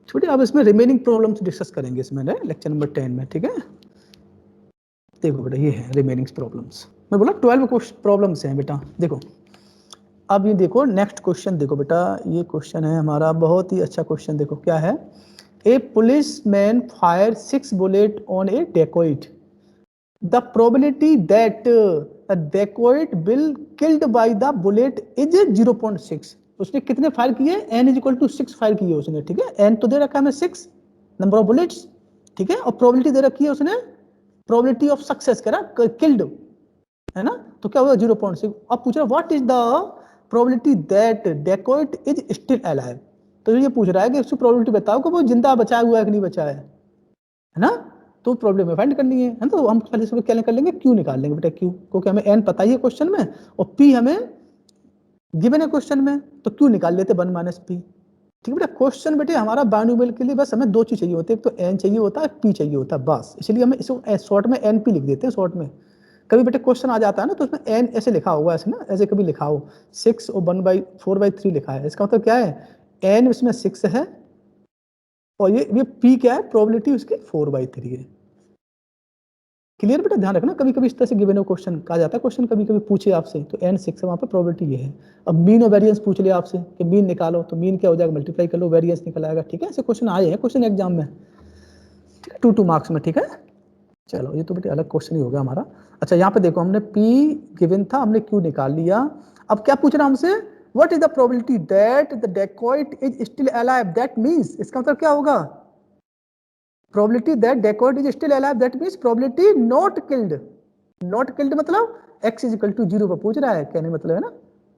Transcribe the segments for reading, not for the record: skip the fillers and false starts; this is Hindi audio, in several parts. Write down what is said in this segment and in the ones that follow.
छोटे अब इसमें रिमेनिंग प्रॉब्लम्स डिस्कस करेंगे इसमें लेक्चर नंबर 10 में, ठीक है। देखो बेटा ये है रिमेनिंग प्रॉब्लम्स, मैं बोला 12 प्रॉब्लम्स हैं बेटा। देखो अब ये देखो नेक्स्ट क्वेश्चन, देखो बेटा ये क्वेश्चन है हमारा बहुत ही अच्छा क्वेश्चन। देखो क्या है, a policeman fire 6 bullet on a dacoit, the probability that dacoit will killed by the bullet is 0.6। उसने कितने फायर किए, n इज इक्वल टू 6 फायर किए उसने, ठीक है। n तो दे रखा है हमें 6 नंबर ऑफ बुलेट्स, ठीक है, और प्रोबेबिलिटी दे रखी है उसने, प्रोबेबिलिटी ऑफ सक्सेस कह रहा किल्ड, है ना, तो क्या होगा 0.6। अब पूछ रहा what is the probability that dacoit is still alive, तो ये पूछ रहा है कि उसकी प्रोबेबिलिटी बताओ कि वो जिंदा बचा हुआ है कि नहीं बचा है ना। तो प्रॉब्लम में फाइंड करनी है, तो हम पहले से क्या कर लेंगे, क्यू निकाल लेंगे बेटा, क्यू, क्योंकि हमें एन पता ही है क्वेश्चन में और पी हमें गिवन है क्वेश्चन में, तो क्यू निकाल लेते 1 माइनस पी, ठीक है बेटा। क्वेश्चन बेटे हमारा बाइनोमियल के लिए बस हमें दो चीज चाहिए होती है, एक तो एन चाहिए होता है, पी चाहिए होता है, बस इसलिए हमें इसको शॉर्ट में एन पी लिख देते हैं शॉर्ट में। कभी बेटे क्वेश्चन आ जाता है ना तो उसमें एन ऐसे लिखा होगा, ऐसे ना, ऐसे कभी लिखा हो 6 और 1/4/3 लिखा है, इसका मतलब क्या है, एन इसमें 6 है और ये पी क्या है, प्रोबेबिलिटी उसकी 4/3 है। क्लियर बेटा, ध्यान रखना, कभी कभी इस तरह से गिवन क्वेश्चन कहा जाता है, क्वेश्चन कभी कभी पूछे आपसे तो n 6 है, वहाँ पर प्रोबेबिलिटी ये है। अब मीन और वेरिएंस पूछ लिया आपसे कि मीन निकालो, तो मीन क्या हो जाएगा, मल्टीप्लाई कर लो, वेरिएंस निकल आएगा, ठीक है। ऐसे क्वेश्चन आए हैं क्वेश्चन एग्जाम में, ठीक है, 2 मार्क्स में, ठीक है। चलो ये तो बेटे अलग क्वेश्चन ही हो गया हमारा। अच्छा यहाँ पे देखो हमने p गिवन था, हमने q निकाल लिया। अब क्या पूछ रहा हमसे, what is the probability that the dacoit is still alive, that means इसका मतलब क्या होगा, probability that dacoit is still alive, that means probability not killed, not killed मतलब x is equal to 0 पर पूछ रहा है, कहने मतलब है ना,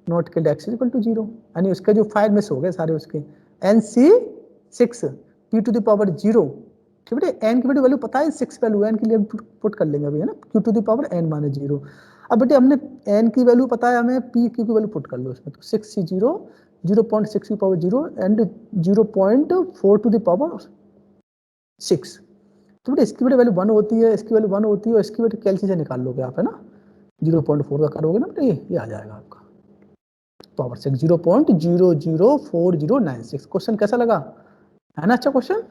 not killed x is equal to 0, यानी उसके जो फायर मिस हो गए सारे उसके, nc 6 p to the power 0, ठीक है। n की वैल्यू पता है 6 वैल्यू, n के लिए पुट कर लेंगे अभी, है ना, q to the power n minus 0। अब बेटे हमने n की वैल्यू पता है हमें, p q की वैल्यू पुट कर लो इसमें, तो 6 से 0 0.6 की power 0 and 0.4 to the power 6, तो बेटा इसकी वैल्यू 1 होती है, इसकी वैल्यू 1 होती है और इसकी वैल्यू कैलसी से निकाल लोगे आप, है ना, 0.4 का करोगे ना बेटा, ये आ जाएगा आपका पावर 6 0.004096। क्वेश्चन कैसा लगा, है ना, अच्छा क्वेश्चन।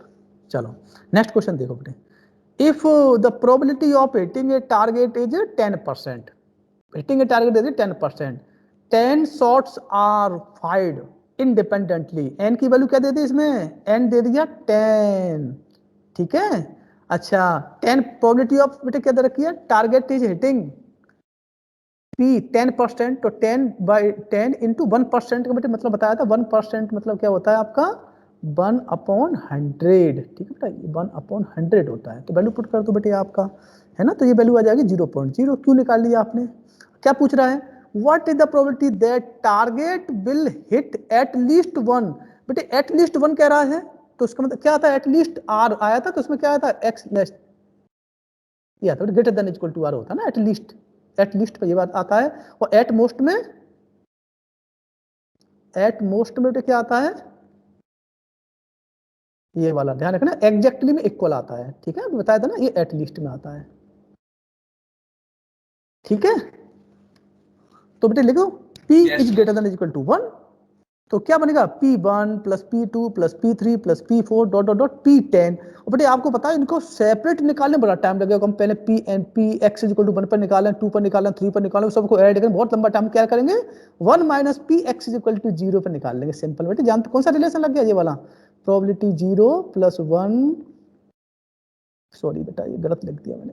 चलो नेक्स्ट क्वेश्चन देखो बेटे, if the probability of hitting a target is 10%, hitting a target is 10%, 10 shots are fired independently, n की वैल्यू क्या दे दी इसमें, एन दे दिया 10, ठीक है। अच्छा 10 प्रोबेबिलिटी ऑफ बेटे क्या दे रखी है, टारगेट इज हिटिंग पी 10%, तो 10/10 इंटू 1% का बेटे मतलब बताया था, 1% मतलब क्या होता है आपका 1/100, ठीक है बेटा, 1/100 होता है, तो वैल्यू पुट कर दो बेटे आपका, है ना, तो ये वैल्यू आ जाएगी 0.0, क्यों निकाल लिया आपने। क्या पूछ रहा है, what is the probability that target will hit at least 1, बेटे एट लीस्ट 1 कह रहा है, तो उसका मतलब क्या था, एट लीस्ट आर आया था, तो उसमें क्या आया था, एक्स लेस, या तो greater than equal to or होता है ना, एट लीस्ट पे ये बात आता है, और एट मोस्ट में क्या आता है, ये वाला ध्यान रखना, एग्जैक्टली में इक्वल आता है, ठीक है, बताया था ना, ये एट लीस्ट में आता है, ठीक है। तो बेटे लिखो P is greater than equal to 1, तो क्या बनेगा P1 plus P2 plus P3 plus P4 dot dot dot P10, और बेटे आपको पता है इनको सेपरेट निकालने में बड़ा टाइम लगेगा, हम पहले P and P x is equal to 1 पर निकालें, 2 पर निकालें, 3 पर निकालें, सबको ऐड करें, बहुत लंबा टाइम, क्या करेंगे 1 minus P x is equal to 0 पर निकाल लेंगे, सिंपल बेटे, जानते कौन सा रिलेशन लग गया ये वाला, प्रोबेबिलिटी 0 प्लस 1, सॉरी बेटा ये गलत लिख दिया मैंने,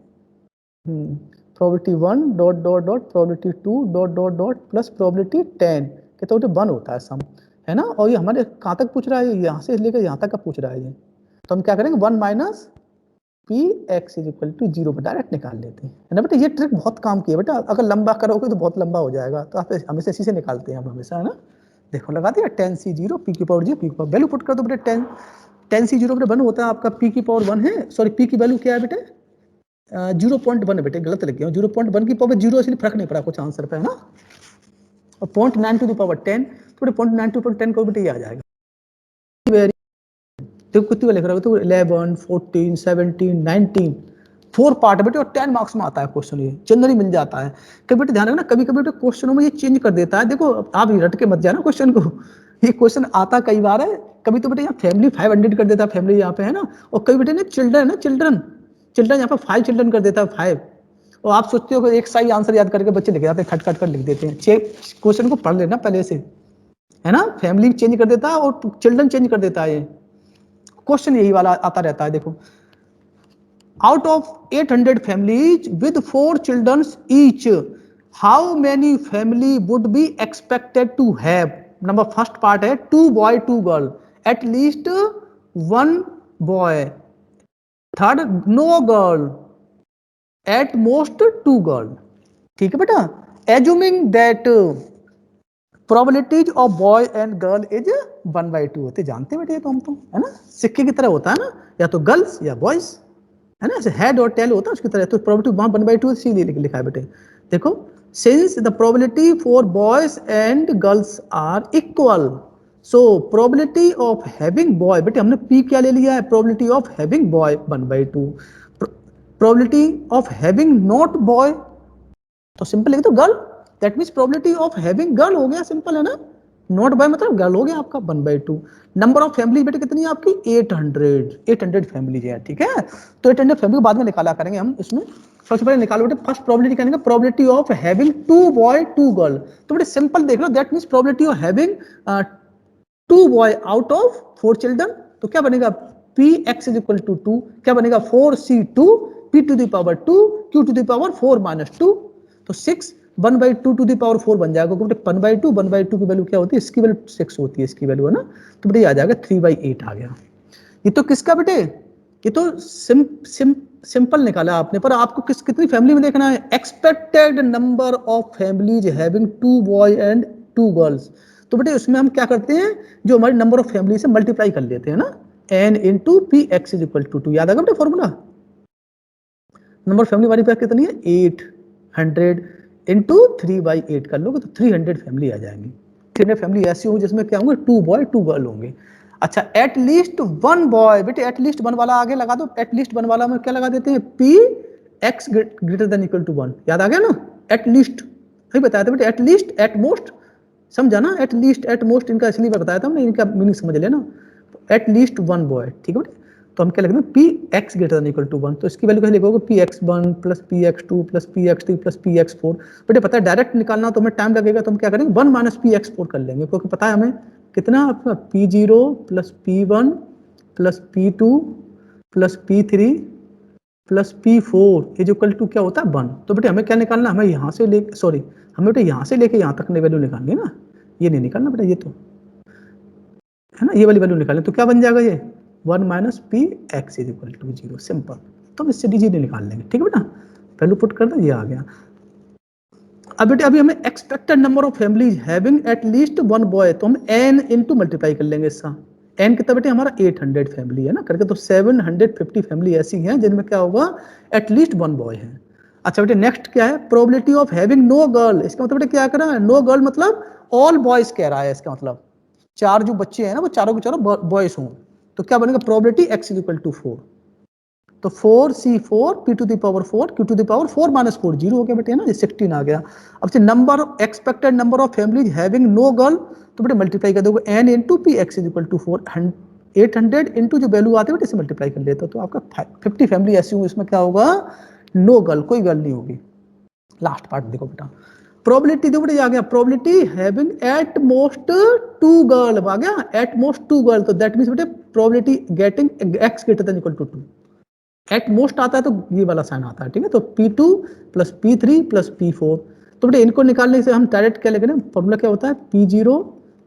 probability 1 dot dot dot probability 2 dot dot dot plus probability 10, कहते हैं 1 होता है सम, है ना, और ये हमारे कहाँ तक पूछ रहा है, यहाँ से लेकर यहाँ तक का पूछ रहा है ये, तो हम क्या करेंगे 1 minus P X is equal to 0 पर डायरेक्ट निकाल लेते हैं, है ना बेटा, ये ट्रिक बहुत काम की है बेटा, अगर लंबा करोगे तो बहुत लंबा हो जाएगा, तो आप हमेशा इसी से निकालते हैं हम हमेशा, है ना। देखो लगा दिया 10c0 पी की पावर 0, पी की पावर वैल्यू पुट कर दो बेटे, 10c0 बेटे 1 होता है आपका, पी की पावर 1 है, सॉरी पी की वैल्यू क्या है बेटे 0.1 है बेटे, गलत लिख गया 0.1 की पावर 0, इसलिए फर्क नहीं पड़ा कुछ आंसर पे, है ना, और 0.9 टू द पावर 10, तो 0.9 टू 10 को बेटे ये आ जाएगा, देखो कितनी लिख रहा है तो 11 14 17 19 4 पार्ट बेटे, और 10 मार्क्स में आता है क्वेश्चन, ये जनरली मिल जाता है। कभी बेटे ध्यान रखना, कभी कभी बेटे क्वेश्चनों में ये चेंज कर देता है, देखो आप रट के मत जाना क्वेश्चन को, ये क्वेश्चन आता कई बार है। कभी तो बेटा यहाँ फैमिली 500 कर देता है, फैमिली यहाँ पे है ना, और कभी बेटे ने चिल्ड्रन है, चिल्ड्रन यहाँ पे 5 चिल्ड्रन कर देता है 5, और आप सोचते हो कि एक सही आंसर याद करके बच्चे लिख जाते हैं, खट खट कर लिख देते हैं। क्वेश्चन को पढ़ लेना पहले से, है ना, फैमिली चेंज कर देता है और चिल्ड्रन चेंज कर देता है। ये क्वेश्चन यही वाला आता रहता है। देखो, out of 800 families with 4 children each, how many family would be expected to have? Number first part है 2 boy 2 girl, at least 1 boy, third no girl, at most 2 girl। ठीक है बेटा, assuming that probabilities of boy and girl is 1/2 होते, जानते बेटे तो हम तो, है ना, सिक्के की तरह होता है ना, या तो गर्ल्स या बॉयज, है ना, ऐसे हेड और टेल होता है उसकी तरह। तो प्रोबेबिलिटी वहां 1/2 इसीलिए लिखा है बेटे। देखो, since the probability for boys and girls are equal, so probability of having boy, बेटे हमने पी क्या ले लिया है, probability of having boy 1/2, probability of having not boy तो सिंपल लिख दो girl, that means probability of having girl हो गया, सिंपल है ना, नॉट बॉय मतलब गर्ल हो गया आपका 1/2। नंबर ऑफ फैमिली बेटे कितनी है आपकी 800 फैमिलीज है, ठीक है। तो 800 फैमिली को बाद में निकाला करेंगे हम, इसमें सबसे पहले निकालो बेटे फर्स्ट प्रोबेबिलिटी करेंगे, probability of having 2 boy 2 girl. तो बेटे सिंपल देख लो, that means probability of having 2 boy out of 4 children, तो क्या बनेगा px = 2, क्या बनेगा 4c2 p to the power 2 q to the power 4 - 2, तो 6 1/2 to the power 4 बन जाएगा, क्योंकि 1/2 की वैल्यू क्या होती है, इसकी वैल्यू 6 होती है, इसकी वैल्यू है ना, तो बेटे आ जाएगा 3/8 आ गया। ये तो किसका बेटे, ये तो सिंपल निकाला आपने, पर आपको कितनी फैमिली में देखना है, expected number of families having 2 boy and 2 girls. तो बेटे उसमें हम क्या करते हैं, जो हमारी नंबर ऑफ फैमिली से मल्टीप्लाई कर लेते हैं ना, n × px = 2, याद आएगा बेटे फॉर्मूला। नंबर फैमिली हमारी पास कितनी है 800 × 3/8 कर लोगे तो 300 फैमिली आ जाएंगी। 300 फैमिली ऐसी होंगी जिसमें क्या होंगे 2 बॉय 2 गर्ल होंगे। अच्छा, एट लीस्ट 1 बॉय, बेटे एट लीस्ट 1 वाला आगे लगा दो, एट लीस्ट 1 वाला में क्या लगा देते हैं px > 1, याद आ गया ना, एट लीस्ट नहीं बताया था बेटे, एट लीस्ट एट मोस्ट, समझा ना, एट लीस्ट एट मोस्ट इनका इसलिए बताया था हमने, इनका मीनिंग समझ लेना, एट लीस्ट 1 बॉय, ठीक है बेटे। तो हम क्या लिखते हैं px > 1, तो इसकी वैल्यू कैसे लिखोगे px1 + px2 + px3 + px4। बेटे पता है डायरेक्ट निकालना तो हमें टाइम लगेगा, तो हम क्या करेंगे 1 - px4 कर लेंगे, क्योंकि पता है हमें कितना आपका p0 + p1 + p2 + p3 + p4 = क्या होता है 1। तो बेटे हमें क्या निकालना, हमें यहाँ से लेके, सॉरी हमें बेटे यहाँ से लेके यहाँ तक वैल्यू निकालनी है ना, ये नहीं निकालना बेटा, ये तो है ना, ये वाली वैल्यू निकालें, तो क्या बन जाएगा ये 1 - px = 0, सिंपल। तो हम इससे डिजिट निकाल लेंगे, ठीक है बेटा, वैल्यू पुट कर दो, ये आ गया। अब बेटे अभी हमें expected number of families having at least 1 boy, तो हम n × मल्टीप्लाई कर लेंगे इसका, n कितना बेटे हमारा 800 फैमिली है ना करके, तो 750 फैमिली ऐसी हैं जिनमें क्या होगा एट लीस्ट 1 बॉय है। अच्छा बेटे नेक्स्ट क्या है, probability of having no girl, इसका मतलब बेटे क्या कर रहा है, नो गर्ल मतलब ऑल बॉयज कह रहा है, इसका मतलब 4 जो बच्चे हैं ना वो चारों के चारों बॉयज हों, तो क्या बनेगा प्रोबेबिलिटी x = 4, तो 4c4 p to the power 4 q to the power 4 - 4 0 हो गया बेटे, है ना, ये 16 आ गया। अब से number expected number of families having no girl, तो बेटे मल्टीप्लाई कर दोगे n × px = 4, 800 इंटू जो वैल्यू आती है बेटे इसे मल्टीप्लाई कर लेते हो, तो आपका 50 फैमिली ऐसी होंगी इसमें क्या होगा नो गर्ल, कोई गर्ल नहीं होगी। लास्ट पार्ट देखो बेटा, प्रोबेबिलिटी देखो बेटा आ गया, probability having at most 2 girl आ गया, एट मोस्ट 2 गर्ल, तो दैट मींस बेटे probability getting x > 2, at most आता है तो ये वाला साइन आता है, ठीक है, तो p2 + p3 + p4, तो बेटे इनको निकालने से हम डायरेक्ट क्या लिखेंगे, फॉर्मूला क्या होता है p0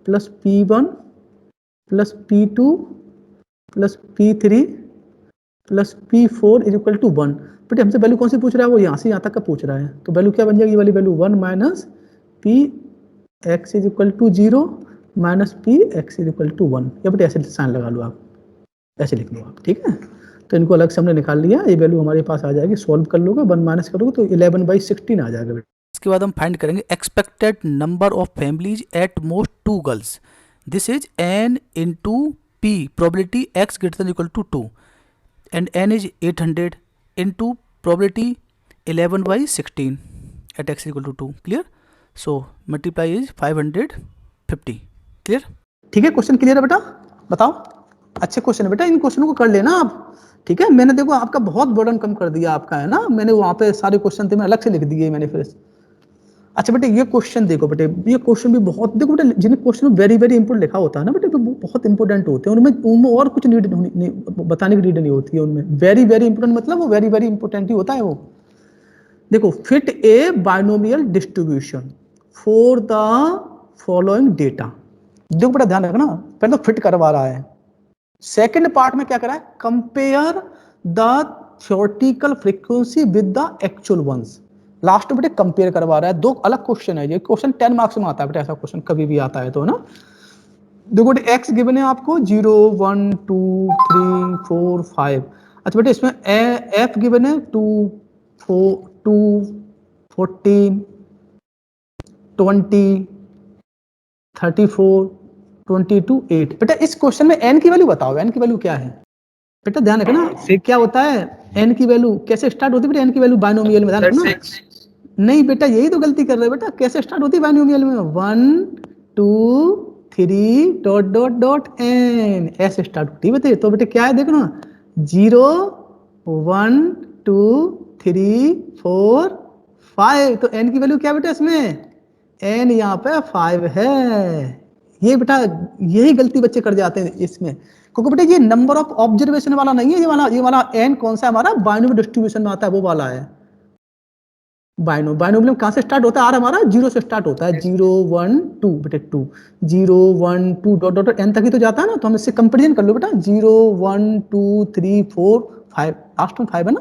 + p1 + p2 + p3 + p4 = 1। बेटे हमसे वैल्यू कौन सी पूछ रहा है, वो यहाँ से यहाँ तक का पूछ रहा है, तो वैल्यू क्या बन जाएगी, ये वाली वैल्यू 1 - px = 0 - px = 1, या बेटे ऐसे साइन लगा लो आप, ऐसे लिख लो आप, ठीक है। तो इनको अलग से हमने निकाल लिया, ये वैल्यू हमारे पास आ जाएगी, सॉल्व कर लोगे 1 माइनस करोगे तो 11/16 आ जाएगा बेटा। इसके बाद हम फाइंड करेंगे expected number of families eight most 2 girls, this is n × p, probability x > 2 and n is 800 into probability 11/16 at x = 2, clear, so multiply is 550, clear। ठीक है, क्वेश्चन क्लियर है बेटा? बताओ, अच्छे क्वेश्चन है बेटा, इन क्वेश्चनों को कर लेना आप। ठीक है, मैंने देखो आपका बहुत बर्डन कम कर दिया आपका, है ना, मैंने वहां पे सारे क्वेश्चन थे मैं अलग से लिख दिए मैंने फिर। अच्छा बेटे ये क्वेश्चन देखो बेटे, ये क्वेश्चन भी बहुत देखो बेटे, जिन क्वेश्चन में वेरी वेरी इंपोर्टेंट लिखा होता है ना बेटे, वो बहुत इंपोर्टेंट होते हैं, उनमें और कुछ नीड नहीं, बताने की नीड नहीं होती है उनमें। वेरी वेरी इंपोर्टेंट मतलब वो वेरी वेरी इंपोर्टेंट ही होता है वो। देखो, fit A binomial distribution for the following data. देखो बेटा ध्यान रखना, पहले तो फिट करवा रहा है, सेकंड पार्ट में क्या करा है, compare the theoretical frequency with the actual ones. Last में बेटे कंपेयर करवा रहा है, दो अलग क्वेश्चन है ये, क्वेश्चन 10 मार्क्स में आता है बेटा, ऐसा क्वेश्चन कभी भी आता है तो, ना। देखो बेटे एक्स गिवन है आपको 0 1 2 3 4 5। अच्छा बेटे इसमें एफ गिवन है 2 4 2 14 20 34 22 8। बेटा इस क्वेश्चन में एन की वैल्यू बताओ, एन की वैल्यू क्या है बेटा, ध्यान रखना। क्या होता है एन की वैल्यू, कैसे स्टार्ट होती है बेटा एन की वैल्यू बाइनोमियल में, ध्यान रखना। नहीं बेटा यही तो गलती कर रहे हो बेटा, कैसे स्टार्ट होती है बाइनोमियल में, 1 2 3 डॉट डॉट डॉट एन, ऐसे स्टार्ट होती है बेटे। तो बेटे क्या है देखो ना, 0 1 2 3 4 5, तो एन की वैल्यू क्या बेटा इसमें, एन यहाँ पे 5 है। ये बेटा यही गलती बच्चे कर जाते हैं इसमें, क्योंकि बेटा ये नंबर ऑफ ऑब्जर्वेशन वाला नहीं है, ये वाला एन कौन सा है हमारा, बाइनोमियल डिस्ट्रीब्यूशन में आता है वो वाला है। बाइनोमियल कहां से स्टार्ट होता है, आर हमारा 0 से स्टार्ट होता है, 0 1 2 बेटे 2 0 1 2 डॉट डॉट एन तक ही तो जाता है ना, तो हम इससे कंपेरिजन कर लो बेटा, 0 1 2 3 4 5, लास्ट में 5 है ना,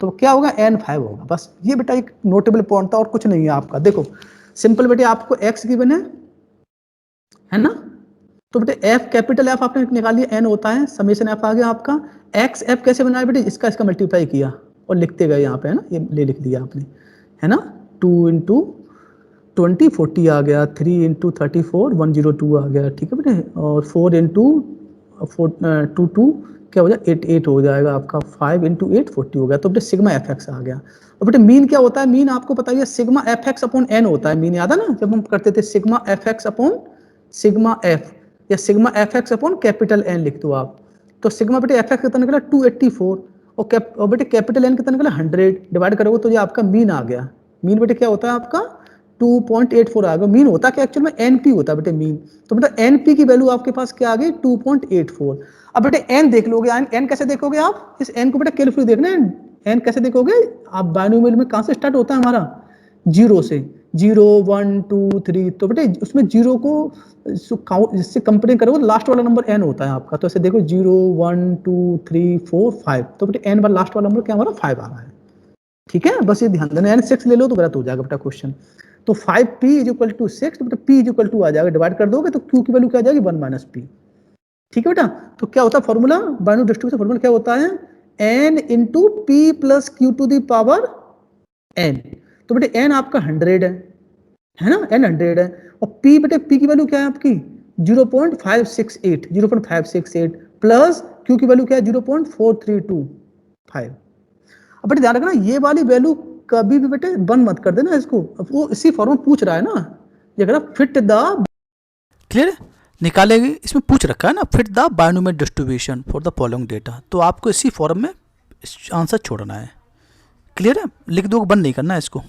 तो क्या होगा एन 5 होगा। बस ये बेटा एक नोटेबल पॉइंट था और कुछ नहीं है आपका। देखो सिंपल बेटे, आपको एक्स गिवन है ना, तो बेटे एफ कैपिटल एफ आपने निकाल लिया, एन होता है समेशन एफ आ गया आपका। एक्स एफ कैसे बनाया बेटे, इसका मल्टीप्लाई किया और लिखते गए यहाँ पे, है ना, ये लिख दिया आपने, है ना, 2 इंटू 20 40 आ गया, 3 इंटू 34 102 आ गया, ठीक है बेटे, और 4 इंटू 2 क्या हो जाएगा 8 हो जाएगा आपका, 5 इंटू 8 40 हो गया, तो बेटे सिग्मा एफ एक्स आ गया। और बेटे मीन क्या होता है, मीन आपको पता है sigma F X upon N होता है, मीन याद है ना, जब हम करते थे sigma F X upon sigma F, या sigma F X upon capital N लिख दो आप, तो सिग्मा बेटे एफ एक्स कितना निकला 284, और बेटे कैपिटल एन कितना निकला 100, डिवाइड करोगे तो ये आपका मीन आ गया। मीन बेटे क्या होता है आपका 2.84 आ गया। मीन होता क्या एक्चुअल में, एनपी होता है बेटे मीन, तो बेटा एनपी की वैल्यू आपके पास क्या आ गई 2.84। अब बेटे एन देख लोगे, एन कैसे देखोगे आप, इस एन को बेटा केयरफुली देखना है, एन कैसे देखोगे आप, बाइनोमियल में कहां से स्टार्ट होता है हमारा, 0 से, 0 1 2 3, तो बेटे उसमें 0 को इससे कंपेयर करोगे लास्ट वाला नंबर एन होता है आपका, तो ऐसे देखो 0 1 2 3 4 5, तो बेटे एन वाला लास्ट वाला नंबर क्या हमारा 5 आ रहा है। ठीक है, बस ये ध्यान देना, एन 6 ले लो तो गलत हो जाएगा बेटा क्वेश्चन। तो 5p इज इक्वल टू 6, तो बेटा p इज इक्वल टू आ जाएगा, डिवाइड कर दोगे तो q की वैल्यू क्या आ जाएगी 1 माइनस p। ठीक है बेटा, तो क्या होता है फॉर्मूला, बाइनोमियल डिस्ट्रीब्यूशन फॉर्मूला क्या होता है, n into p plus q to the power n। तो बेटे n आपका 100 है ना, n 100 है, और p बेटे p की वैल्यू क्या है आपकी 0.568 प्लस q की वैल्यू क्या है 0.4325। अब बेटे ध्यान रखना ये वाली वैल्यू कभी भी बेटे बंद मत कर देना इसको, वो इसी फॉर्म में पूछ रहा है ना, ये कह रहा फिट द, क्लियर निकालेगी, इसमें पूछ रखा है ना fit the binomial distribution for the following data, तो आपको इसी फॉर्म में आंसर छोड़ना है। क्लियर है, लिख दो, बंद नहीं करना है इसको,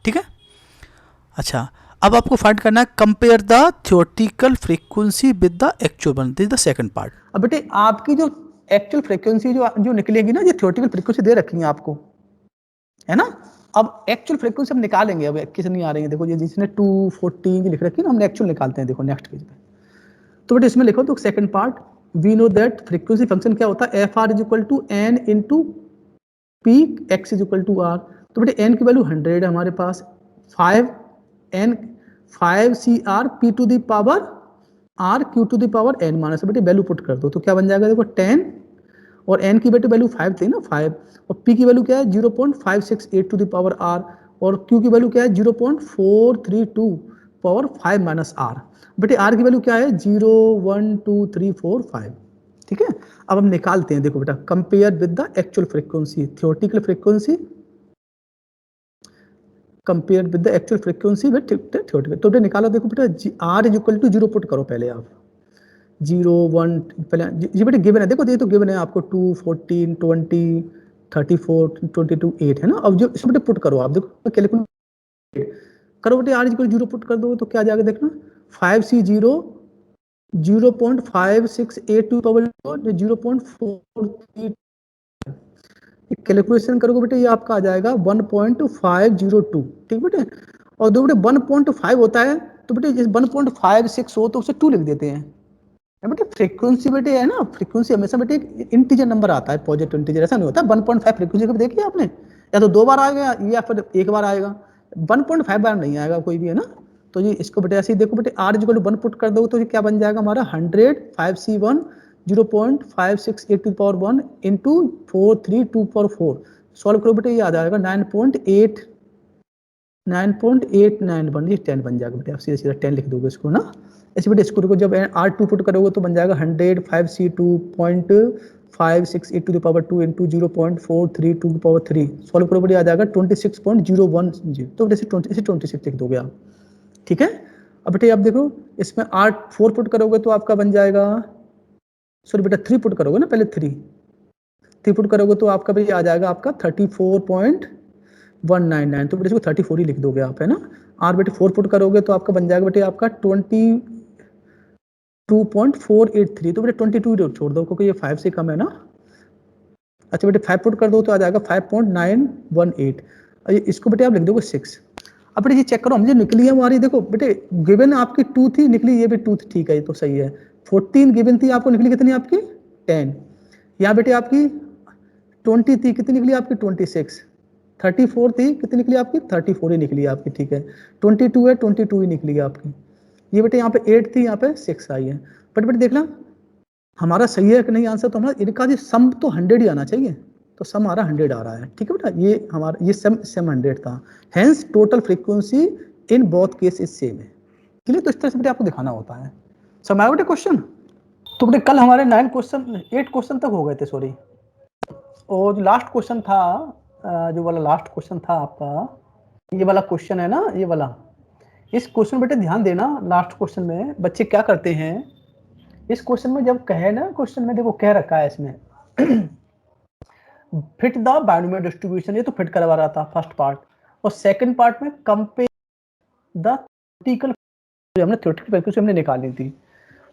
ठीक है। अच्छा अब आपको फाइंड करना है compare the theoretical frequency with the actual one, this is the second part. अब बेटे आपकी जो एक्चुअल फ्रीक्वेंसी जो निकलेगी ना, ये थ्योरेटिकल फ्रीक्वेंसी दे रखी है आपको, है ना। अब एक्चुअल फ्रीक्वेंसी हम निकालेंगे, अब कितनी आ रही है देखो, ये जिसने 240 की लिख रखी है ना, हम एक्चुअल निकालते हैं, देखो नेक्स्ट पेज पे। तो बेटे इसमें लिखो तो second part, we know that frequency function क्या होता है, F R is equal to N into P X is equal to R. तो बेटे एन की वैल्यू 100 है हमारे पास, 5 N 5 C R P to the power R Q to the power N minus, बेटे वैल्यू पुट कर दो तो क्या बन जाएगा देखो 10, और n की बेटे वैल्यू 5 थी ना 5, और p की वैल्यू क्या है 0.568 टू द पावर r, और q की वैल्यू क्या है 0.432 पावर 5 माइनस r। बेटे r की वैल्यू क्या है 0 1 2 3 4 5। ठीक है, अब हम निकालते हैं, देखो बेटा compare with the actual frequency, theoretical frequency compare with the actual frequency with theoretical. तो बेटा निकालो, देखो बेटा r is equal to 0 put करो पहले आप, 0 1 पहले जी बेटे गिवन है, देखो ये तो गिवन है आपको 2 14 20 34 22 8 है ना। अब जो इसमें बेटे पुट करो आप, देखो कैलकुलेट करो बेटे, r इक्वल 0 पुट कर दो तो क्या आ जाएगा देखना, 5c0 0.5682 पावर 0.43, कैलकुलेशन करोगे बेटे ये आपका आ जाएगा 1.502, ठीक बेटे। और दो बेटे 1.5 होता है तो बेटे जिस 1.56 हो तो उसे 2 लिख देते हैं। बेटे फ्रीक्वेंसी बेटे है ना, फ्रीक्वेंसी हमेशा बेटे एक इंटीजर नंबर आता है, पॉजिटिव इंटीजर, ऐसा नहीं होता। 1.5 फ्रीक्वेंसी कभी देखी आपने, या तो 2 बार आएगा या फिर एक बार आएगा, 1.5 बार नहीं आएगा कोई भी, है ना। तो ये इसको बेटे ऐसे ही देखो बेटे, r इक्वल टू 1 पुट कर दो तो ये क्या बन जाएगा हमारा 100 5c1 0.568 to power 1 into 432 power 4, solve करो बेटे ये आ जाएगा 9.891, ये 10 बन जाएगा बेटे, आप सीधा सीधा 10 लिख दोगे इसको ना। ऐसे बेटे इसको जब R2 पुट करोगे तो बन जाएगा 100 5c2.568 to the power 2 into 0.432 to the power 3, solve करो बेटे आ जाएगा 26.010, तो बेटे इसे 26 लिख दोगे आप, ठीक है। अब बेटे आप देखो इसमें R4 पुट करोगे तो आपका बन जाएगा, सॉरी बेटा 3 पुट करोगे ना, पहले 3 पुट करोगे तो आपका भाई आ जाएगा आपका 34.199, तो बेटे इसको 34 ही लिख दोगे आप, है ना। आर बेटे 4 पुट करोगे तो आपका बन जाएगा बेटे आपका 22.483, तो बेटे 22 छोड़ दो क्योंकि ये 5 से कम है ना। अच्छा बेटे 5 पुट कर दो तो आ जाएगा 5.918, इसको बेटे आप लिख दोगे 6। अब बेटे ये चेक करो मुझे निकली है हमारी, देखो बेटे गिवन आपकी 2 थी, निकली ये भी 2 थी, ठीक है ये तो सही है। 14 गिवन थी आपको, निकली कितनी आपकी 10, यहाँ बेटे आपकी 20 थी, कितनी निकली आपकी 26, 34 थी, कितनी निकली आपकी 34 ही निकली आपकी, ठीक है। 22 है 22 ही निकली है आपकी। ये बेटे यहाँ पे 8 थी, यहाँ पे 6 आई है। बट बेटे देखना हमारा सही है कि नहीं आंसर, तो हमारा इनका सम तो 100 ही आना चाहिए, तो सम हमारा 100 आ रहा है, ठीक है बेटा। ये हमारा ये सम 100 था, hence total frequency in both case is same है, क्लियर। तो इस तरह से बेटे आपको दिखाना होता है। समझ आया बेटे क्वेश्चन। तो बेटे कल हमारे 8 क्वेश्चन तक हो गए थे, सॉरी। और जो लास्ट क्वेश्चन था, जो वाला लास्ट क्वेश्चन था आपका, ये वाला क्वेश्चन है ना, ये वाला, इस क्वेश्चन बेटे ध्यान देना। लास्ट क्वेश्चन में बच्चे क्या करते हैं, इस क्वेश्चन में जब कहे ना, क्वेश्चन में देखो कह रखा है इसमें फिट द बायनोमियल डिस्ट्रीब्यूशन, ये तो फिट करवा रहा था फर्स्ट पार्ट, और सेकंड पार्ट में कंपेयर द थ्योरेटिकल, हमने थ्योरेटिकल फ्रीक्वेंसी हमने निकाली थी,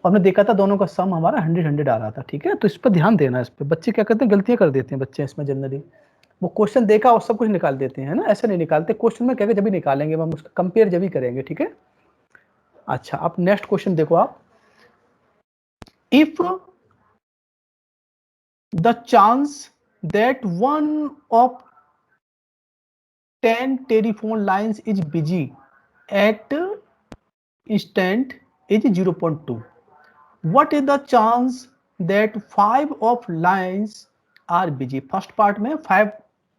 हमने देखा था दोनों का सम हमारा 100 आ रहा था, ठीक है। तो इस पर ध्यान देना, इस पर बच्चे क्या करते हैं, गलतियां कर देते हैं बच्चे इसमें जनरली, वो क्वेश्चन देखा और सब कुछ निकाल देते हैं, है ना। ऐसा नहीं निकालते, क्वेश्चन में क्या जब भी निकालेंगे हम उसका कंपेयर जब भी करेंगे, ठीक है। अच्छा अब नेक्स्ट क्वेश्चन देखो आप, if the chance that one of 10 telephone lines is busy at instant is 0.2, what is the chance that 5 of lines are busy। First part में 5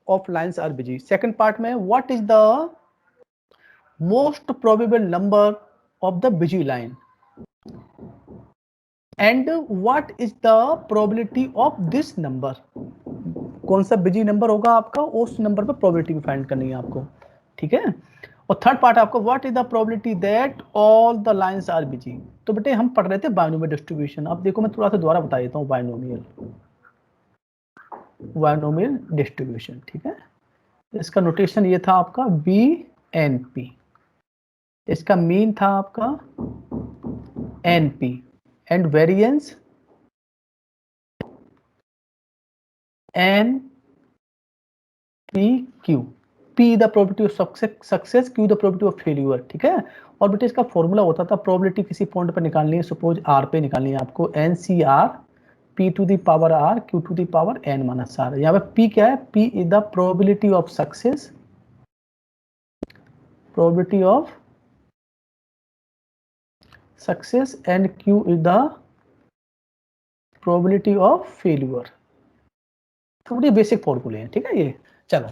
of lines are busy, second part में what is the most probable number of the busy line and what is the probability of this number। कौन सा बिजी नंबर होगा आपका, उस नंबर पर प्रोबेबिलिटी फाइंड करनी है आपको, ठीक है। और थर्ड पार्ट आपको what is the probability that all the lines are busy. तो बेटे हम पढ़ रहे थे बायनोमियल डिस्ट्रीब्यूशन, अब देखो मैं थोड़ा सा दोबारा बता देता हूँ बायनोमियल डिस्ट्रीब्यूशन, ठीक है। इसका नोटेशन ये था आपका बी एन पी, इसका मीन था आपका N P and variance N P Q, P the probability of success, Q the probability of failure, ठीक है। और बेटे इसका फॉर्मूला होता था, प्रोबेबिलिटी किसी पॉइंट पर निकालनी है, सपोज R पे निकालनी है आपको, NCR P to the power R Q to the power N minus R। यहाँ पे P क्या है, P is the probability of success, probability of success, and Q is the probability of failure. थोड़ी बेसिक फॉर्मूले हैं, ठीक है ये। चलो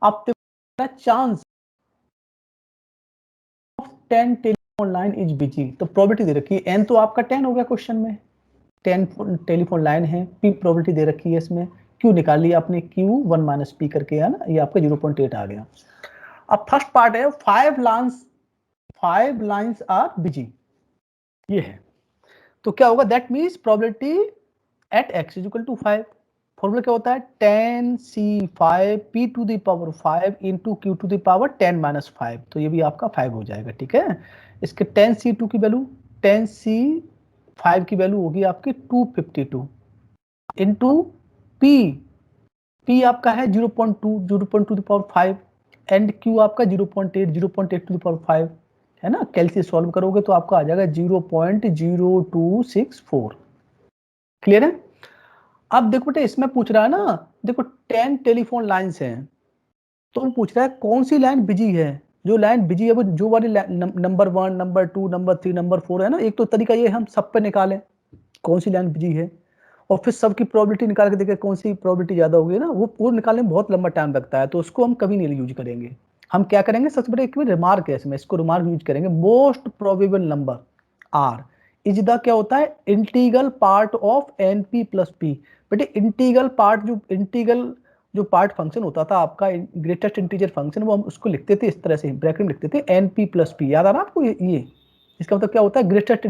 अब chance 10 telephone line is busy, तो प्रोबेबिलिटी दे रखी है, एन तो आपका 10 हो गया क्वेश्चन में, 10 टेलीफोन लाइन है, पी प्रोबेबिलिटी दे रखी है इसमें, क्यू निकाल लिया आपने, क्यू 1 माइनस पी करके, है ना, ये आपका 0.8 आ गया। अब फर्स्ट पार्ट है 5 लाइंस आर बिजी, ये है तो क्या होगा, that means probability at x is equal to 5। Formula क्या होता है, 10c5 p to the power 5 into q to the power 10 minus 5। तो ये भी आपका 5 हो जाएगा, ठीक है। इसके 10c2 की वैल्यू, 10c5 की वैल्यू होगी आपकी 252 इंटू p आपका है 0.2 0.2 to the power 5 and q आपका 0.8 0.8 टू द पावर 5 है ना। कैलसी सॉल्व करोगे तो आपका आ जाएगा 0.0264। क्लियर है। अब देखो बेटे इसमें पूछ रहा है ना, देखो 10 टेलीफोन लाइंस हैं, तो पूछ रहा है कौन सी लाइन बिजी है। जो लाइन बिजी है वो जो वाली नंबर 1 नंबर 2 नंबर 3 नंबर 4 है ना। एक तो तरीका ये हम सब पे निकालें कौन सी लाइन बिजी है, और फिर सबकी प्रोबेबिलिटी निकाल के देखें कौन सी प्रोबेबिलिटी ज्यादा होगी ना। वो निकालने में बहुत लंबा टाइम लगता है, तो उसको हम कभी नहीं यूज करेंगे। हम क्या करेंगे, सबसे बड़े एक रिमार्क है इसमें, इसको रिमार्क यूज करेंगे। Most probable number R is the क्या होता है, integral part of N P plus P. बेटे इंटीग्रल पार्ट, जो इंटीग्रल जो पार्ट फंक्शन होता था आपका, ग्रेटेस्ट इंटीजर फंक्शन, वो हम उसको लिखते थे इस तरह से, ब्रैकेट में लिखते थे एन पी प्लस पी। याद आ रहा आपको ये इसका मतलब क्या होता है, greatest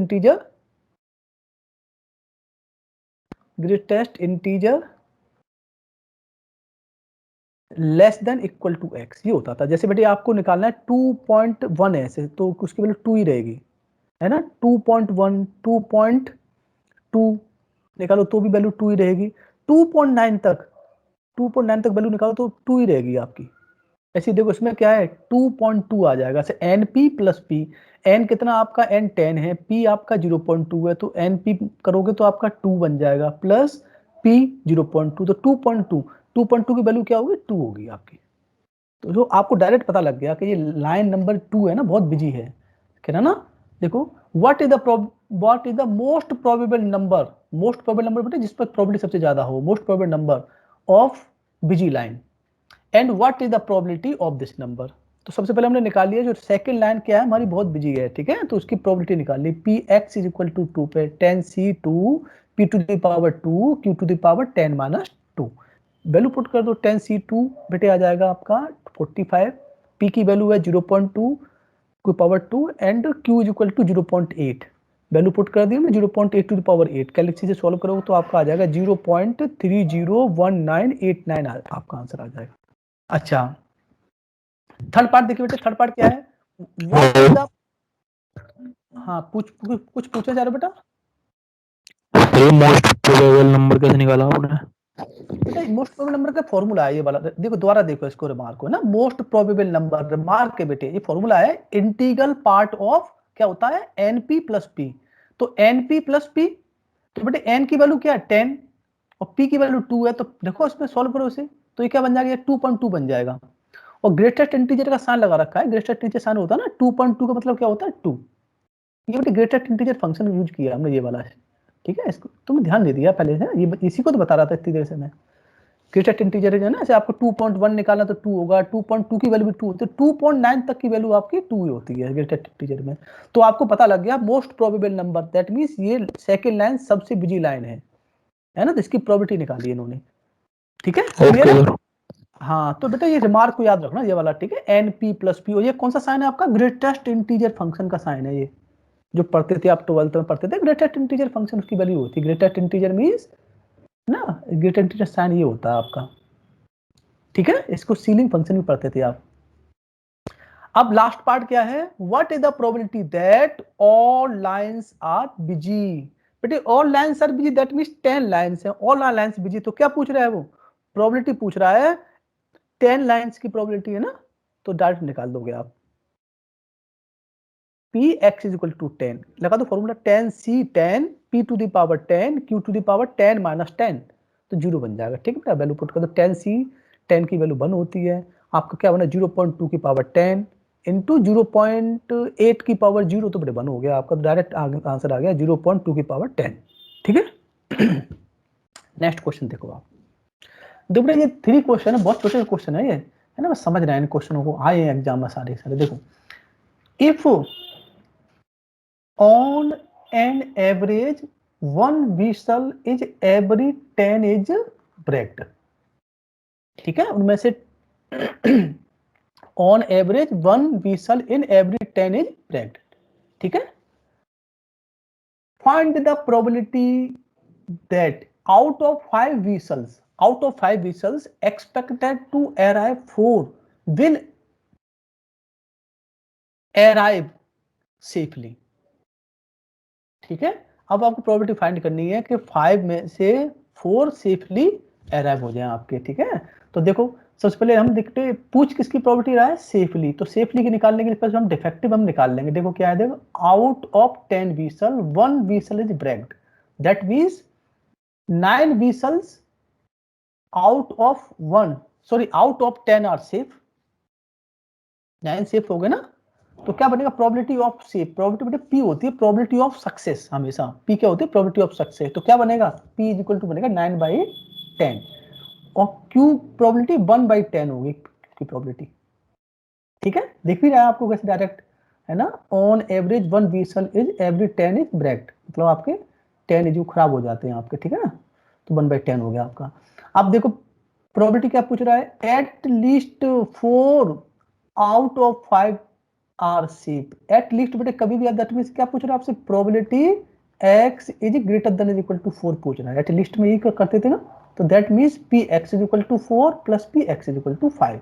integer less than equal to X, ये होता था। जैसे बेटे आपको निकालना है 2.1 ऐसे, तो उसकी वैल्यू 2 ही रहेगी, है ना। 2.1 2.2 निकालो तो भी वैल्यू 2 ही रहेगी। 2.9 तक 2.9 तक वैल्यू निकालो तो 2 ही रहेगी आपकी। ऐसे देखो इसमें क्या है, 2.2 आ जाएगा। से N P plus P, N कितना आपका, एन 10 है, पी आपका 0.2 है, तो एन पी करोगे तो आपका 2 बन जाएगा, प्लस पी 0.2, तो 2.2 की वैल्यू क्या होगी, 2 होगी आपकी। तो जो आपको डायरेक्ट पता लग गया कि ये लाइन नंबर 2 है ना, बहुत बिजी है, कह रहा ना। देखो what is the most probable number बेटे जिस पर प्रोबेबिलिटी सबसे ज्यादा हो, most probable number of busy line, and what is the probability of this number. तो सबसे पहले हमने निकाल लिया जो सेकंड लाइन क्या है हमारी, बहुत बिजी है, ठीक है। तो उसकी प्रोबेबिलिटी निकाल ली, P X is equal to 2 पे 10c2 p to the power 2 q to the power 10 minus 2। Value put कर दो, 10c2 बेटे आ जाएगा आपका 45, p की वैल्यू है 0.2 की power 2 and q is equal to 0.8। Value put कर दी हमने 0.8 टू द पावर 8, कैलसी से सॉल्व करोगे तो आपका आ जाएगा 0.301989 आपका आंसर आ जाएगा। अच्छा थर्ड पार्ट देखिए बेटे, थर्ड पार्ट क्या है, व्हाट इज द, हाँ कुछ पूछा जा रहा बेटा। मोस्ट प्रोबेबल नंबर कैसे निकाला आपने? बेटा मोस्ट प्रोबेबल नंबर का फॉर्मूला है ये वाला, देखो दोबारा देखो इसको, रिमार्क को ना, मोस्ट प्रोबेबल नंबर रिमार्क है बेटे, ये फॉर्मूला है इंटीग्रल पार्ट ऑफ क्या होता है, एनपी प्लस पी। तो एनपी प्लस पी, तो बेटे एन की वैल्यू क्या है 10 और पी की वैल्यू 2 है, तो देखो इसमें सॉल्व करो इसे, तो ये क्या बन जाएगा, 2.2 बन जाएगा। और ग्रेटेस्ट इंटीजर का साइन लगा रखा है, ग्रेटेस्ट इंटीजर साइन होता है ना, 2.2 का मतलब क्या होता है 2। ये बेटे ग्रेटेस्ट इंटीजर फंक्शन यूज किया हमने ये वाला है, ठीक है। इसको तुम ध्यान दे दिया पहले से, ये इसी को तो बता रहा था इतनी देर से मैं। ग्रेटेस्ट इंटीजर है ना, ऐसे आपको 2.1 निकालना तो 2 होगा, 2.2 की वैल्यू भी 2 होती है, 2.9 तक की वैल्यू आपकी 2 ही होती है ग्रेटेस्ट इंटीजर में। तो आपको पता लग गया most probable number, that means ये सेकंड लाइन सबसे बिजी लाइन है ना, तो इसकी प्रोबेबिलिटी निकाली इन्होंने, ठीक है। क्लियर है। हाँ तो बेटा ये रिमार्क को याद रखना ये वाला, ठीक है। एन पी प्लस पी, और ये कौन सा साइन है आपका, ग्रेटेस्ट इंटीजर फंक्शन का साइन है ये, जो पढ़ते थे आप 12th में पढ़ते थे, ग्रेटेस्ट इंटीजर फंक्शन उसकी वैल्यू होती है। ग्रेटेस्ट इंटीजर मींस ना, ग्रेटेस्ट इंटीजर साइन ये होता है आपका, ठीक है। इसको सीलिंग फंक्शन भी पढ़ते थे आप। अब लास्ट पार्ट क्या है, what is the probability that all lines are busy. बेटे all lines are busy that means 10 lines हैं, ऑल आर लाइंस बिजी। तो क्या पूछ रहा है वो, प्रोबेबिलिटी पूछ रहा है, 10 लाइंस की प्रोबेबिलिटी है ना, तो डायरेक्ट निकाल दोगे आप, P X is equal to 10 लगा दो formula, 10c10 p to the power 10 q to the power 10 minus 10, तो 0 बन जाएगा, ठीक है। वैल्यू पुट कर दो, 10c10 की वैल्यू 1 होती है, आपका क्या बना 0.2 की पावर 10 इंटू 0.8 की पावर 0, तो बड़े 1 हो गया आपका, डायरेक्ट आंसर आ गया 0.2 की पावर 10, ठीक है। नेक्स्ट क्वेश्चन देखो आप, देखो ये 3 क्वेश्चन है, बहुत छोटे क्वेश्चन है ये, है ना। मैं समझ रहा है इन क्वेश्चनों को, आए हैं एग्जाम में सारे सारे। देखो if on an average one whistle is every 10 is breaked, ठीक है। उनमें से on average one whistle in every 10 is breaked, ठीक है। Find the probability that out of 5 vessels expected to arrive 4 will arrive safely। ठीक है, अब आपको प्रोबेबिलिटी फाइंड करनी है कि 5 में से 4 सेफली अराइव हो जाए आपके। ठीक है, तो देखो सबसे पहले हम देखते हैं पूछ किसकी प्रोबेबिलिटी रहा है, सेफली। तो सेफली के निकालने के लिए पहले हम डिफेक्टिव हम निकाल लेंगे। देखो क्या है, देखो out of 10 whistle 1 whistle is breaked, that means 9 whistles out of 1 sorry out of 10 are safe. 9 safe हो गए ना, तो क्या बनेगा, probability of safe, probability P होती है प्रोबेबिलिटी ऑफ सक्सेस, हमेशा पी क्या होती है, प्रोबेबिलिटी ऑफ सक्सेस। तो क्या बनेगा, पी इज इक्वल टू बनेगा 9/10 और क्यू प्रोबेबिलिटी 1/10 होगी की प्रोबेबिलिटी। ठीक है, दिख भी रहा है आपको कैसे डायरेक्ट, है ना। On average 1 whistle is every 10 is breaked, मतलब आपके 10 इज खराब हो जाते हैं आपके। ठीक है ना, तो 1/10 हो गया आपका। अब देखो प्रोबेबिलिटी क्या पूछ रहा है, at least 4 out of 5 are safe. At least बेटे कभी भी, दैट मींस क्या पूछ रहा है आपसे, probability x is greater than is equal to 4 पूछ रहा है। एट लीस्ट में ये करते थे ना, तो that means P X is equal to 4 plus P X is equal to 5।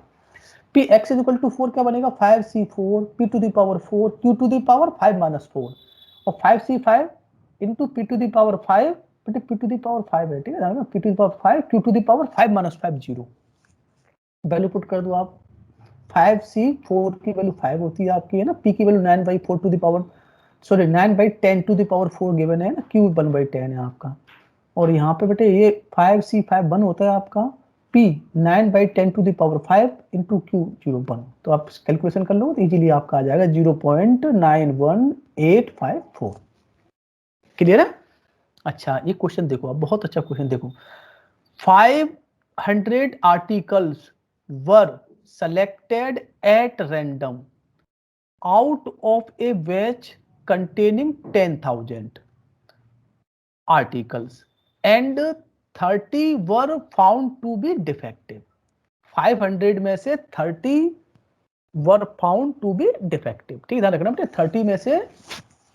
P X is equal to 4 क्या बनेगा, 5c4 p to the power 4 q to the power 5 minus 4 और 5c5 into p to the power 5, बेटे p टू द पावर 5 है। ठीक है ना, p to the power 5 q to the power 5 minus 5 0। Value put कर दो आप, 5c4 की वैल्यू 5 होती है आपकी, है ना। p की value 9/4 to the power sorry 9/10 to the power 4 given है ना, q 1/10 है आपका। और यहाँ पे बेटे ये 5c5 1 होता है आपका, p 9/10 to the power 5 into q 0.1। तो आप कैलकुलेशन कर लो तो इजीली आपका आ जाएगा 0.91854। क्लियर है। अच्छा ये क्वेश्चन देखो, अब बहुत अच्छा क्वेश्चन देखो, 500 articles were selected at random out of a batch containing 10,000 articles and 30 were found to be defective। 500 में से 30 were found to be defective। ठीक, ध्यान रखना बेटे, 30 में से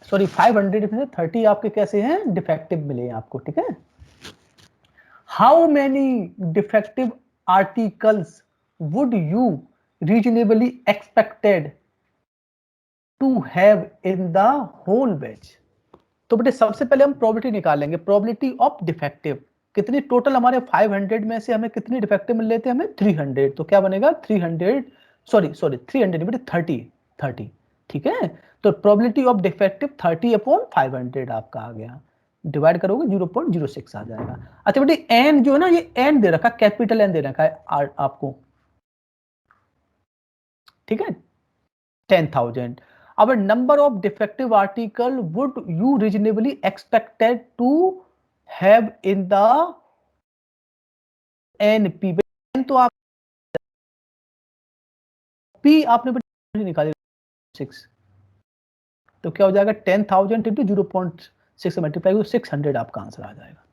सॉरी 500 में से 30 आपके कैसे हैं, डिफेक्टिव मिले आपको। ठीक है, how many defective articles would you reasonably expected to have in the whole batch। तो बेटे सबसे पहले हम प्रोबेबिलिटी निकालेंगे, प्रोबेबिलिटी ऑफ डिफेक्टिव कितनी, टोटल हमारे 500 में से हमें कितनी डिफेक्टिव मिल लेते हैं, हमें 300। तो क्या बनेगा 300 सॉरी 300 बेटे 30। ठीक है, तो प्रोबेबिलिटी ऑफ डिफेक्टिव 30/500 आपका आ गया, डिवाइड करोगे 0.06 आ जाएगा। अच्छा बेटे एन जो है ना, ये एन दे रखा, कैपिटल एन दे रखा है आपको। ठीक है, 10,000। Our number of defective article would you reasonably expected to have in the NP। तो आप P आपने निकाले 6, तो क्या हो जाएगा 10,000 इंटू 0.6 मल्टीप्लाई 600 आपका आंसर आ जाएगा।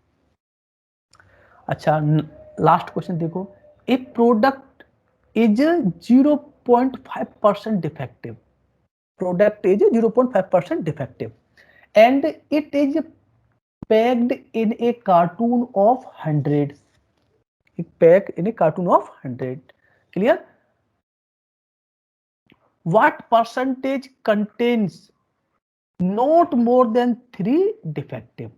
अच्छा लास्ट क्वेश्चन देखो, a product is 0.5% defective, product is 0.5% defective and it is packed in a cartoon of 100, packed in a cartoon of 100। clear, what percentage contains not more than 3 defective।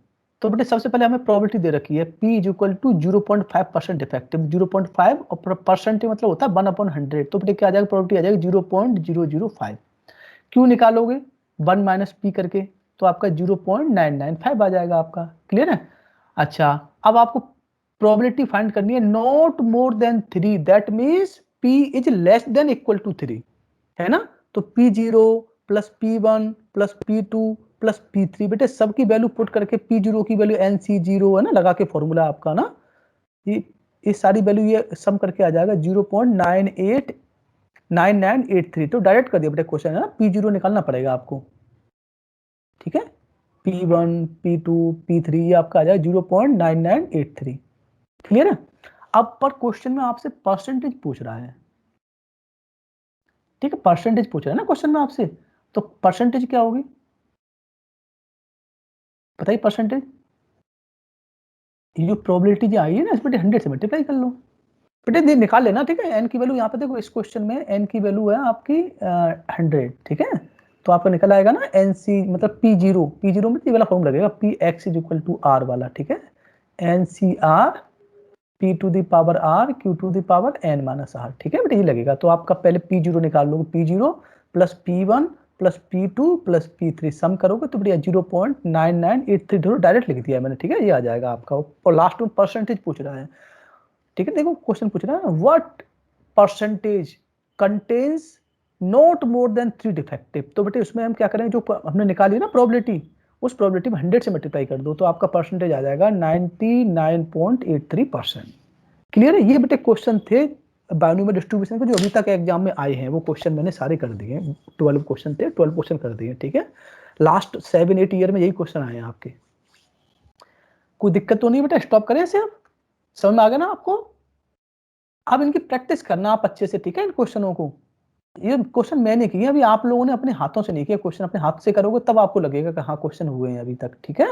तो बेटे सबसे पहले हमें प्रोबेबिलिटी दे रखी है p is equal to 0.5% defective, 0.5 और परसेंटेज मतलब होता है 1/100। तो बेटे क्या आ जाएगा, प्रोबेबिलिटी आ जाएगी 0.005। क्यों निकालोगे 1 माइनस पी करके, तो आपका 0.995 आ जाएगा आपका। क्लियर है। अच्छा अब आपको प्रोबेबिलिटी फाइंड करनी है not more than 3, that means p is less than equal to 3, है ना। तो p0 plus p1 plus p2 plus p3 बेटे सबकी वैल्यू पुट करके p0 की वैल्यू nc0 है ना, लगा के फॉर्मूला आपका ना, ये सारी वैल्यू ये सम करके आ जाएगा 0.9983। तो डायरेक्ट कर दिया बेटा क्वेश्चन है ना, p0 निकालना पड़ेगा आपको। ठीक है, p1 p2 p3 ये आपका आ जाएगा 0.9983। क्लियर है। अब पर क्वेश्चन में आपसे परसेंटेज पूछ रहा है। ठीक है, परसेंटेज पूछ रहा है ना क्वेश्चन में आपसे, तो परसेंटेज क्या होगी, बताइए परसेंटेज, ये जो प्रोबेबिलिटी जो आई है ना इस बेटे 100 से मल्टीप्लाई कर लो बेटे, ये निकाल लेना, ठीक है। एन की वैल्यू यहाँ पे देखो, इस क्वेश्चन में एन की वैल्यू है आपकी 100, ठीक है। तो आपको निकल आएगा ना एन सी मतलब P0 में ये वाला फॉर्म लगेगा, P X is equal to R वाला, ठीक है। N C R P to the power R Q to the power N minus R, ठीक है बेटा, ये लगेगा। तो आपका पहले P0 निकाल लोगे, P0 plus P1 plus P2 plus P3 सम करोगे तो बढ़िया 0.9983 डायरेक्ट लिख दिया मैंने, ठीक है। ये आ जाएगा आपका, और लास्ट में परसेंटेज पूछ रहा है, ठीक है। देखो क्वेश्चन पूछ रहा है what percentage contains not more than 3 defective. तो बेटे उसमें हम क्या करें, जो हमने निकाली ना प्रोबेबिलिटी, उस प्रोबेबिलिटी में 100 से मल्टीप्लाई कर दो तो आपका परसेंटेज आ जाएगा 99.83%। क्लियर है। ये बेटे क्वेश्चन थे बायनोमियल डिस्ट्रीब्यूशन के जो अभी तक एग्जाम में आए हैं, वो क्वेश्चन मैंने सारे कर दिए। 12 क्वेश्चन थे, 12 क्वेश्चन कर दिए, ठीक है। लास्ट 7-8 ईयर में यही क्वेश्चन आए हैं आपके। कोई दिक्कत तो नहीं बेटा, स्टॉप करें इसे, अब समझ में आ गया ना आपको। अब इनकी प्रैक्टिस करना आप अच्छे से, ठीक है। इन क्वेश्चनों को, ये क्वेश्चन मैंने किए, अभी आप लोगों ने अपने हाथों से नहीं किया। क्वेश्चन अपने हाथ से करोगे तब आपको लगेगा कि हाँ क्वेश्चन हुए हैं अभी तक, ठीक है।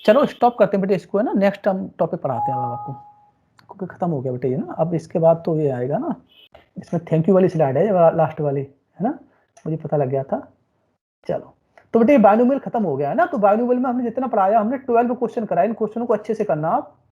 चलो स्टॉप करते हैं बेटे इसको, है ना। नेक्स्ट हम टॉपिक पढ़ाते हैं अब आपको, क्योंकि खत्म हो गया बेटे ये ना। अब इसके बाद तो ये आएगा ना, इसमें थैंक यू वाली स्लाइड है लास्ट वाली, है ना, मुझे पता लग गया था। चलो तो बेटे बायनोमियल खत्म हो गया है ना। तो बायनोमियल में हमने जितना पढ़ाया, हमने 12 क्वेश्चन कराए, इन क्वेश्चनों को अच्छे से करना आप।